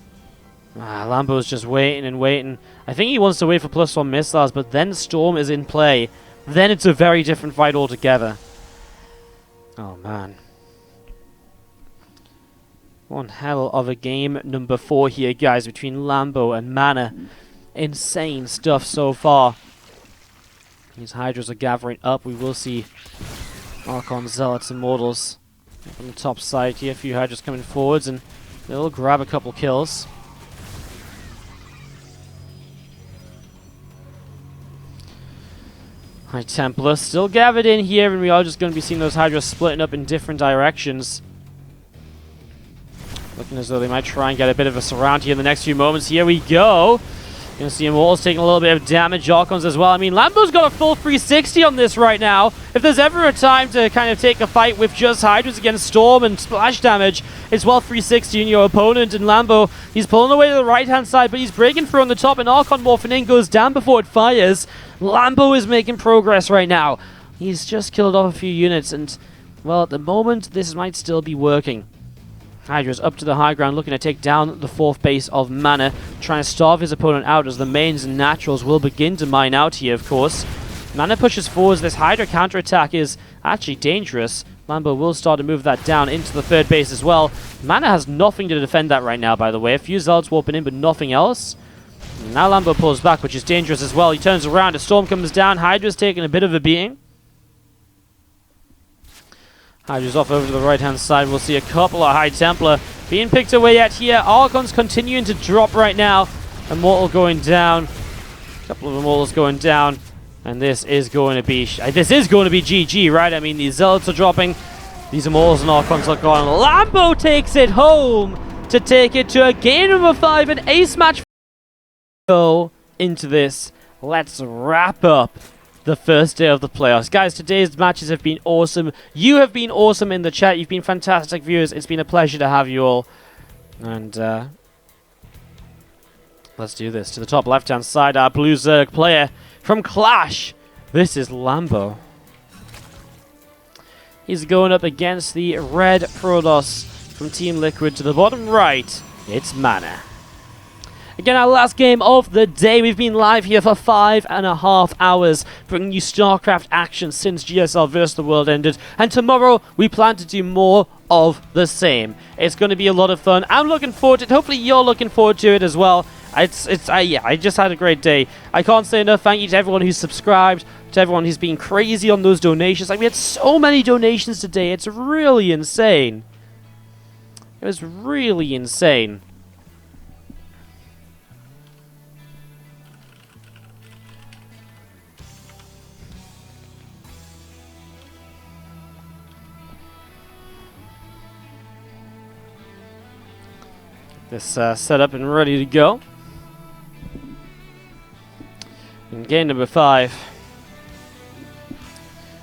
Lambo's just waiting and waiting. I think he wants to wait for +1 missiles, but then Storm is in play. Then it's a very different fight altogether. Oh, man. One hell of a game number 4 here, guys, between Lambo and MaNa. Insane stuff so far. These Hydras are gathering up. We will see Archon, Zealots, and Mortals on the top side here. A few Hydras coming forwards, and they'll grab a couple kills. High Templar still gathered in here, and we are just going to be seeing those Hydras splitting up in different directions. Looking as though they might try and get a bit of a surround here in the next few moments. Here we go. Going to see Immortals taking a little bit of damage. Archons as well. I mean, Lambo's got a full 360 on this right now. If there's ever a time to kind of take a fight with just Hydras against Storm and splash damage, it's well 360 in your opponent. And Lambo, he's pulling away to the right-hand side, but he's breaking through on the top, and Archon morphing in goes down before it fires. Lambo is making progress right now. He's just killed off a few units, and, well, at the moment, this might still be working. Hydra's up to the high ground, looking to take down the 4th base of MaNa, trying to starve his opponent out as the mains and naturals will begin to mine out here, of course. MaNa pushes forwards. This Hydra counterattack is actually dangerous. Lambo will start to move that down into the 3rd base as well. MaNa has nothing to defend that right now, by the way. A few Zealots warping in, but nothing else. And now Lambo pulls back, which is dangerous as well. He turns around, a Storm comes down. Hydra's taking a bit of a beating. Hydra's off over to the right-hand side. We'll see a couple of High Templar being picked away at here. Archon's continuing to drop right now. Immortal going down. A couple of Immortals going down. And this is going to be GG, right? I mean, these Zealots are dropping. These Immortals and Archons are gone. Lambo takes it home to take it to a game number 5, an ace match. Go into this. Let's wrap up the first day of the playoffs. Guys, today's matches have been awesome. You have been awesome in the chat. You've been fantastic viewers. It's been a pleasure to have you all. And let's do this. To the top left-hand side, our blue Zerg player from Clash. This is Lambo. He's going up against the red Protoss from Team Liquid. To the bottom right, it's MaNa. Again, our last game of the day. We've been live here for 5.5 hours, bringing you StarCraft action since GSL vs. the World ended. And tomorrow, we plan to do more of the same. It's going to be a lot of fun. I'm looking forward to it. Hopefully, you're looking forward to it as well. Yeah, I just had a great day. I can't say enough thank you to everyone who's subscribed, to everyone who's been crazy on those donations. Like, we had so many donations today. It's really insane. It was really insane. This set up and ready to go. In game number 5.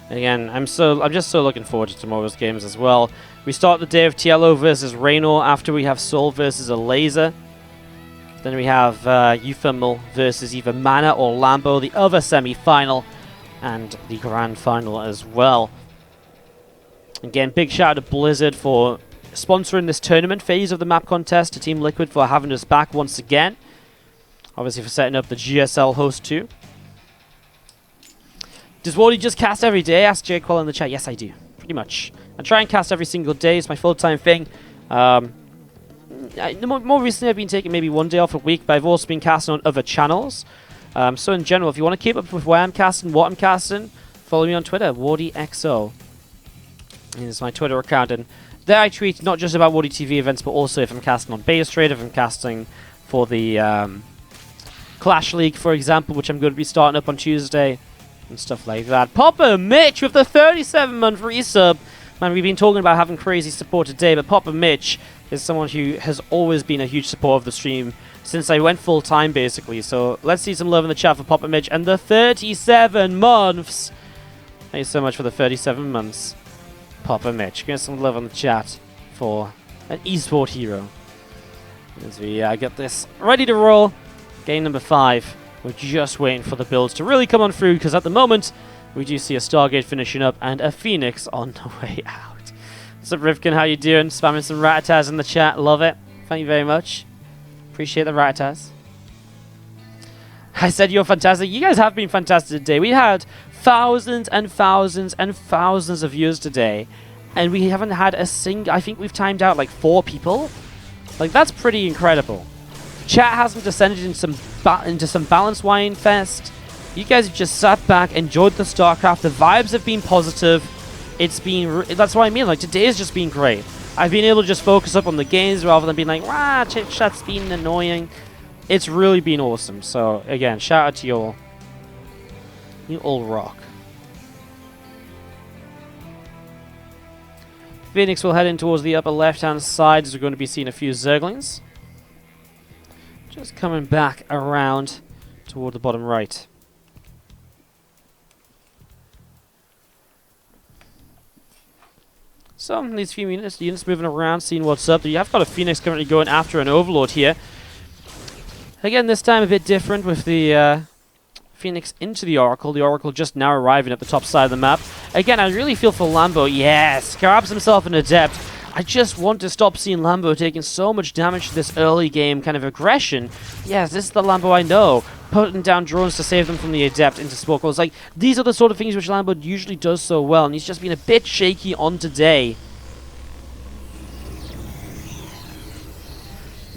Again, I'm just so looking forward to tomorrow's games as well. We start the day of Tielo versus Raynor. After we have Sol versus a Laser. Then we have Euphemal versus either MaNa or Lambo, the other semi-final, and the grand final as well. Again, big shout out to Blizzard for sponsoring this tournament phase of the map contest, to Team Liquid for having us back once again. Obviously for setting up the GSL host too. Does Wardy just cast every day? Ask Jquell in the chat. Yes, I do. Pretty much. I try and cast every single day. It's my full-time thing. More recently, I've been taking maybe one day off a week, but I've also been casting on other channels. So in general, if you want to keep up with where I'm casting, what I'm casting, follow me on Twitter, WardiXO. It's my Twitter account, and there I tweet not just about WardiTV events, but also if I'm casting on Base Trade, if I'm casting for the Clash League, for example, which I'm going to be starting up on Tuesday, and stuff like that. Papa Mitch with the 37-month resub. Man, we've been talking about having crazy support today, but Papa Mitch is someone who has always been a huge supporter of the stream since I went full-time, basically. So let's see some love in the chat for Papa Mitch and the 37 months. Thank you so much for the 37 months, Papa Mitch. Get some love in the chat for an esport hero. As we get this ready to roll. Game number 5. We're just waiting for the builds to really come on through, because at the moment, we do see a Stargate finishing up and a Phoenix on the way out. What's up, Rivkin? How you doing? Spamming some Ratatas in the chat. Love it. Thank you very much. Appreciate the Ratatas. I said you're fantastic. You guys have been fantastic today. We had thousands and thousands and thousands of viewers today, and we haven't had a single... I think we've timed out like 4 people. Like, that's pretty incredible. Chat hasn't descended into some balanced wine fest. You guys have just sat back, enjoyed the StarCraft. The vibes have been positive. It's been... that's what I mean. Like, today has just been great. I've been able to just focus up on the games rather than being like, "Wah, chat's been annoying." It's really been awesome. So, again, shout out to you all. You all rock. Phoenix will head in towards the upper left-hand side as we're going to be seeing a few Zerglings. Just coming back around toward the bottom right. So, these few units moving around, seeing what's up. You have got a Phoenix currently going after an Overlord here. Again, this time a bit different with the Phoenix into the Oracle. The Oracle just now arriving at the top side of the map. Again, I really feel for Lambo. Yes, grabs himself an Adept. I just want to stop seeing Lambo taking so much damage to this early game kind of aggression. Yes, this is the Lambo I know. Putting down drones to save them from the Adept into smoke holes. Like, these are the sort of things which Lambo usually does so well, and he's just been a bit shaky on today.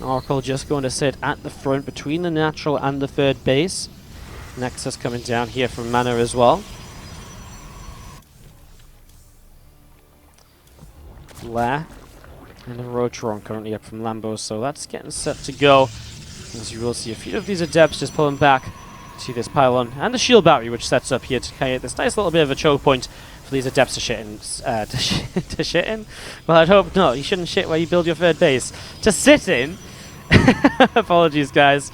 Oracle just going to sit at the front between the natural and the third base. Nexus coming down here from MaNa as well. Lair and a Rotron currently up from Lambo, so that's getting set to go. As you will see a few of these Adepts just pulling back to this pylon, and the shield battery which sets up here to create this nice little bit of a choke point for these Adepts to shit in. To shit in? Well, I'd hope not. You shouldn't shit where you build your third base. To sit in? Apologies, guys.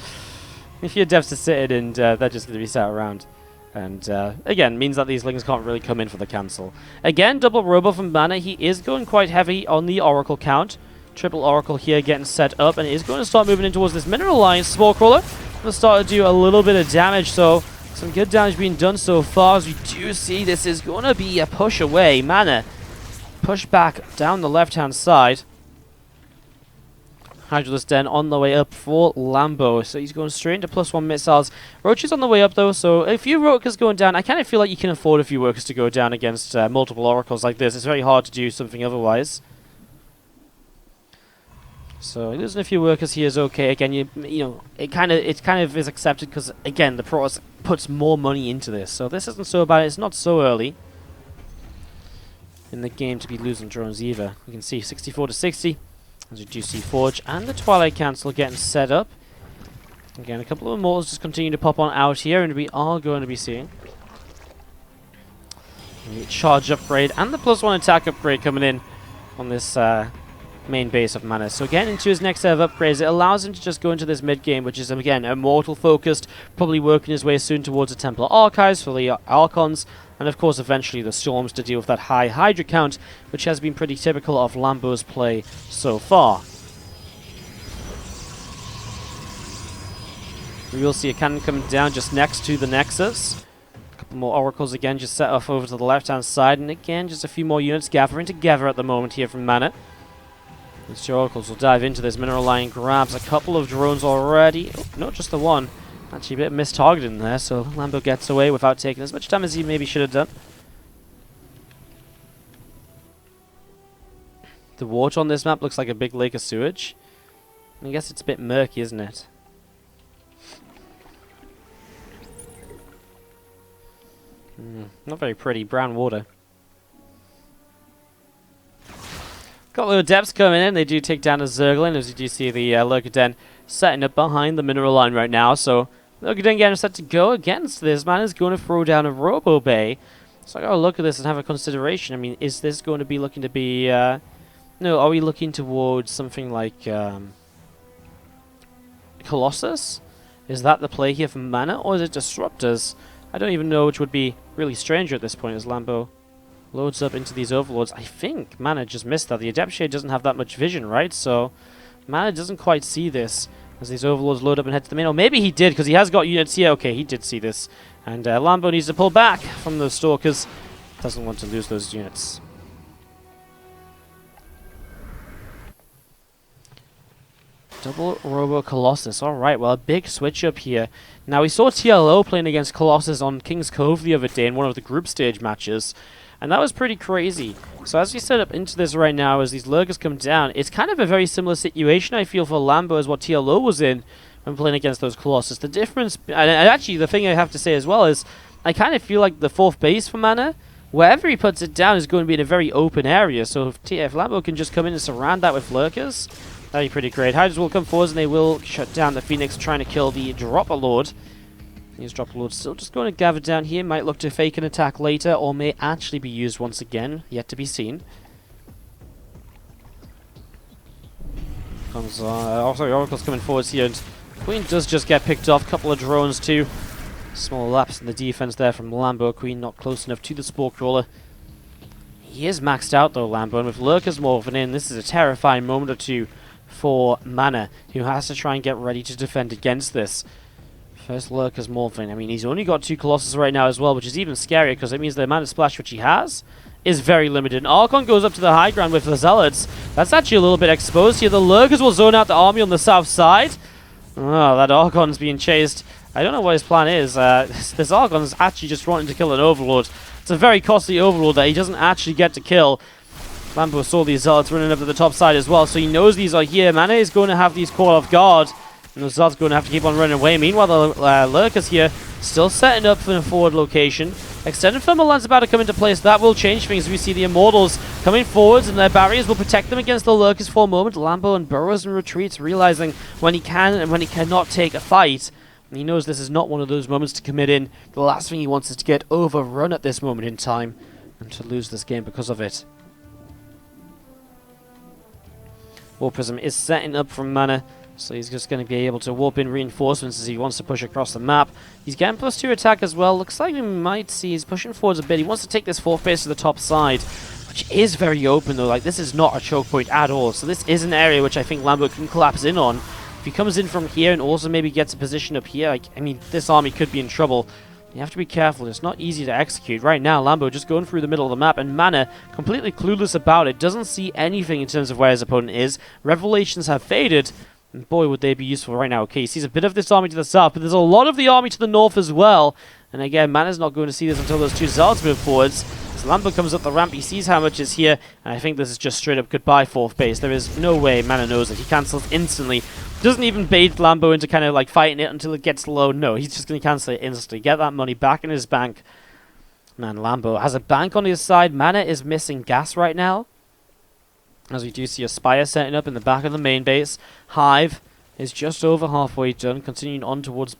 If your Adepts are sitting and they're just going to be sat around. And again, means that these Lings can't really come in for the cancel. Again, double Robo from MaNa. He is going quite heavy on the Oracle count. Triple Oracle here getting set up, and is going to start moving in towards this Mineral Line. Spore Crawler will start to do a little bit of damage, so some good damage being done so far. As we do see, this is going to be a push away. MaNa push back down the left-hand side. Hydralisk Den on the way up for Lambo, so he's going straight into +1 missiles. Roach is on the way up though, so a few workers going down. I kind of feel like you can afford a few workers to go down against multiple Oracles like this. It's very hard to do something otherwise. So losing a few workers here is okay. Again, you know, it kind of is accepted because again the Protoss puts more money into this, so this isn't so bad. It's not so early in the game to be losing drones either. You can see 64 to 60. As you do see Forge and the Twilight Council getting set up. Again, a couple of Immortals just continue to pop on out here, and we are going to be seeing the charge upgrade and the +1 attack upgrade coming in on this main base of MaNa. So getting into his next set of upgrades, it allows him to just go into this mid game, which is again Immortal focused, probably working his way soon towards the Templar Archives for the Archons, and of course eventually the Storms to deal with that high Hydra count, which has been pretty typical of Lambo's play so far. We will see a cannon coming down just next to the Nexus. A couple more Oracles again just set off over to the left hand side, and again just a few more units gathering together at the moment here from MaNa. These two Oracles will dive into this Mineral Line, grabs a couple of drones already. Oh, not just the one. Actually, a bit of mistargeting there, so Lambo gets away without taking as much damage as he maybe should have done. The water on this map looks like a big lake of sewage. I guess it's a bit murky, isn't it? Not very pretty. Brown water. Got little depths coming in. They do take down a Zerglin, as you do see the Lurker setting up behind the mineral line right now. So Lurker getting set to go against this. MaNa's going to throw down a Robo Bay. So I gotta look at this and have a consideration. I mean, is this going to be looking to be... no, are we looking towards something like Colossus? Is that the play here for MaNa, or is it Disruptors? I don't even know which would be really stranger at this point as Lambo loads up into these overlords. I think MaNa just missed that. The Adept Shade doesn't have that much vision, right? So MaNa doesn't quite see this as these overlords load up and head to the main. Or maybe he did, because he has got units here. Okay, he did see this. And Lambo needs to pull back from those Stalkers. Doesn't want to lose those units. Double Robo Colossus. Alright, well, a big switch up here. Now, we saw TLO playing against Colossus on King's Cove the other day in one of the group stage matches, and that was pretty crazy. So as we set up into this right now, as these Lurkers come down, it's kind of a very similar situation, I feel, for Lambo as what TLO was in when playing against those Colossus. The difference, and actually the thing I have to say as well is, I kind of feel like the fourth base for MaNa, wherever he puts it down is going to be in a very open area, so if Lambo can just come in and surround that with Lurkers, that'd be pretty great. Hydras will come forward and they will shut down the Phoenix, trying to kill the Dropper Lord. These Dropper Lords still just going to gather down here. Might look to fake an attack later, or may actually be used once again. Yet to be seen. Comes also Oracle's coming forwards here, and Queen does just get picked off. Couple of drones too. Small lapse in the defense there from Lambo. Queen not close enough to the Spore Crawler. He is maxed out though, Lambo, and with Lurkers morphing in, this is a terrifying moment or two for MaNa, who has to try and get ready to defend against this. First Lurkers morphing. I mean, he's only got 2 Colossus right now as well, which is even scarier because it means the amount of splash which he has is very limited. And Archon goes up to the high ground with the Zealots. That's actually a little bit exposed here. The Lurkers will zone out the army on the south side. Oh, that Archon's being chased. I don't know what his plan is. This Archon's actually just wanting to kill an Overlord. It's a very costly Overlord that he doesn't actually get to kill. Lambo saw these Zealots running up to the top side as well, so he knows these are here. MaNa is going to have these caught off guard, and the Zealots going to have to keep on running away. Meanwhile, the Lurkers here still setting up for the forward location. Extended Thermal Land's about to come into place. That will change things. We see the Immortals coming forwards, and their barriers will protect them against the Lurkers for a moment. Lambo and burrows and retreats, realizing when he can and when he cannot take a fight. And he knows this is not one of those moments to commit in. The last thing he wants is to get overrun at this moment in time and to lose this game because of it. Warp Prism is setting up from MaNa, so he's just going to be able to warp in reinforcements as he wants to push across the map. He's getting +2 attack as well. Looks like we might see he's pushing forwards a bit. He wants to take this 4th base to the top side, which is very open though. Like, this is not a choke point at all, so this is an area which I think Lambo can collapse in on. If he comes in from here and also maybe gets a position up here, like, I mean, this army could be in trouble. You have to be careful. It's not easy to execute. Right now, Lambo just going through the middle of the map, and MaNa completely clueless about it. Doesn't see anything in terms of where his opponent is. Revelations have faded, and boy, would they be useful right now. Okay, he sees a bit of this army to the south, but there's a lot of the army to the north as well. And again, MaNa's not going to see this until those 2 Zealots move forwards. As Lambo comes up the ramp, he sees how much is here, and I think this is just straight up goodbye 4th base. There is no way MaNa knows it. He cancels instantly. Doesn't even bait Lambo into kind of like fighting it until it gets low. No, he's just going to cancel it instantly. Get that money back in his bank. Man, Lambo has a bank on his side. MaNa is missing gas right now, as we do see a Spire setting up in the back of the main base. Hive is just over halfway done, continuing on towards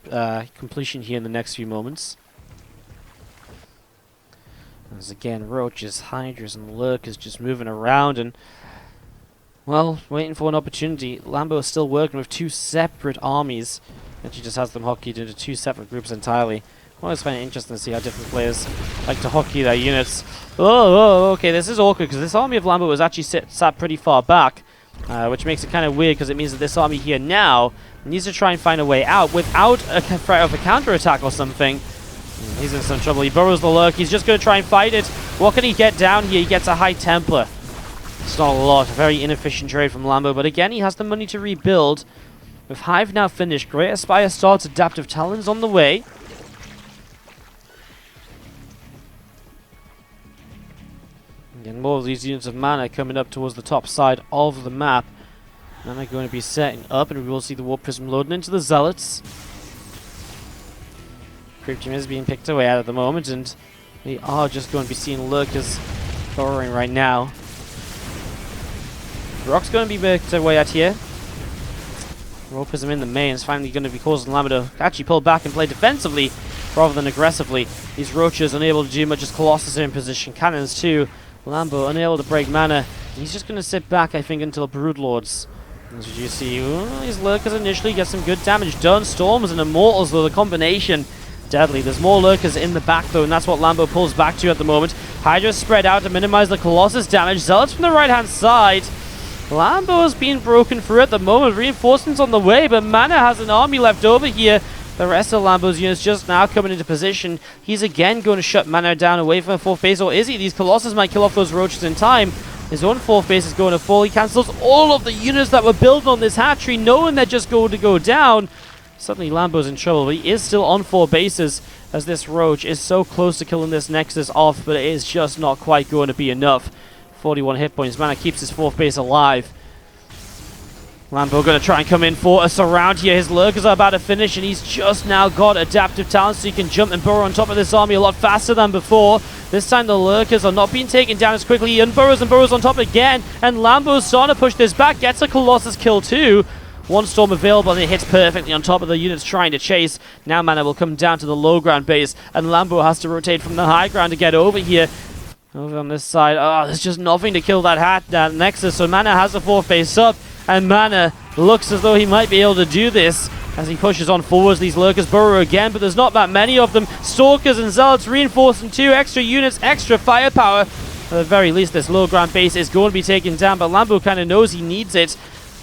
completion here in the next few moments. As again, Roaches, Hydras, and Lurkers just moving around and, well, waiting for an opportunity. Lambo is still working with 2 separate armies, and she just has them hockeyed into 2 separate groups entirely. I always find it interesting to see how different players like to hockey their units. Oh, okay, this is awkward because this army of Lambo was actually sat pretty far back, which makes it kind of weird because it means that this army here now needs to try and find a way out without a threat of a counterattack or something. He's in some trouble. He burrows the Lurk. He's just going to try and fight it. What can he get down here? He gets a High Templar. It's not a lot. A very inefficient trade from Lambo, but again, he has the money to rebuild. With Hive now finished, Great Aspire starts, Adaptive Talons on the way. Again, more of these units of MaNa coming up towards the top side of the map. MaNa going to be setting up, and we will see the Warp Prism loading into the Zealots. Creep Team is being picked away at the moment, and we are just going to be seeing Lurkers burrowing right now. Rock's going to be picked away at here. Warp Prism in the main is finally going to be causing Lambo to actually pull back and play defensively rather than aggressively. These Roaches unable to do much as Colossus are in position. Cannons too. Lambo unable to break MaNa. He's just going to sit back, I think, until Broodlords. As you see, these Lurkers initially get some good damage done. Storms and Immortals, though, the combination deadly. There's more Lurkers in the back, though, and that's what Lambo pulls back to at the moment. Hydra spread out to minimize the Colossus damage. Zealots from the right-hand side. Lambo has been broken through at the moment. Reinforcements on the way, but MaNa has an army left over here. The rest of Lambo's units just now coming into position. He's again going to shut MaNa down away from the 4th base, or is he? These Colossus might kill off those Roaches in time. His own 4th base is going to fall. He cancels all of the units that were built on this hatchery, knowing they're just going to go down. Suddenly Lambo's in trouble, but he is still on 4 bases, as this Roach is so close to killing this Nexus off, but it is just not quite going to be enough. 41 hit points. MaNa keeps his 4th base alive. Lambo going to try and come in for a surround here. His Lurkers are about to finish, and he's just now got Adaptive Talents, so he can jump and burrow on top of this army a lot faster than before. This time the Lurkers are not being taken down as quickly. He unburrows and burrows on top again, and Lambo's starting to push this back. Gets a Colossus kill too. One Storm available, and it hits perfectly on top of the units trying to chase. Now MaNa will come down to the low ground base, and Lambo has to rotate from the high ground to get over here. Over on this side, there's just nothing to kill that Nexus, so MaNa has the 4th base up. And MaNa looks as though he might be able to do this as he pushes on forwards. These Lurkers burrow again, but there's not that many of them. Stalkers and Zealots reinforcing 2 extra units, extra firepower. At the very least, this low ground base is going to be taken down, but Lambo kind of knows he needs it.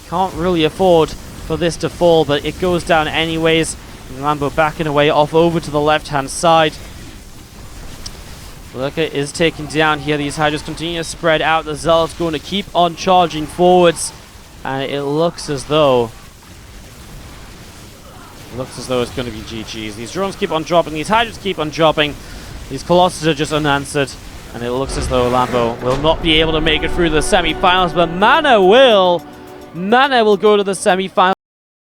Can't really afford for this to fall, but it goes down anyways. And Lambo backing away off over to the left-hand side. Lurker is taken down here. These Hydras continue to spread out. The Zealots going to keep on charging forwards. And it looks as though it's going to be GG's. These drones keep on dropping. These Hydras keep on dropping. These Colossus are just unanswered. And it looks as though Lambo will not be able to make it through the semi-finals. But MaNa will. MaNa will go to the semi-finals.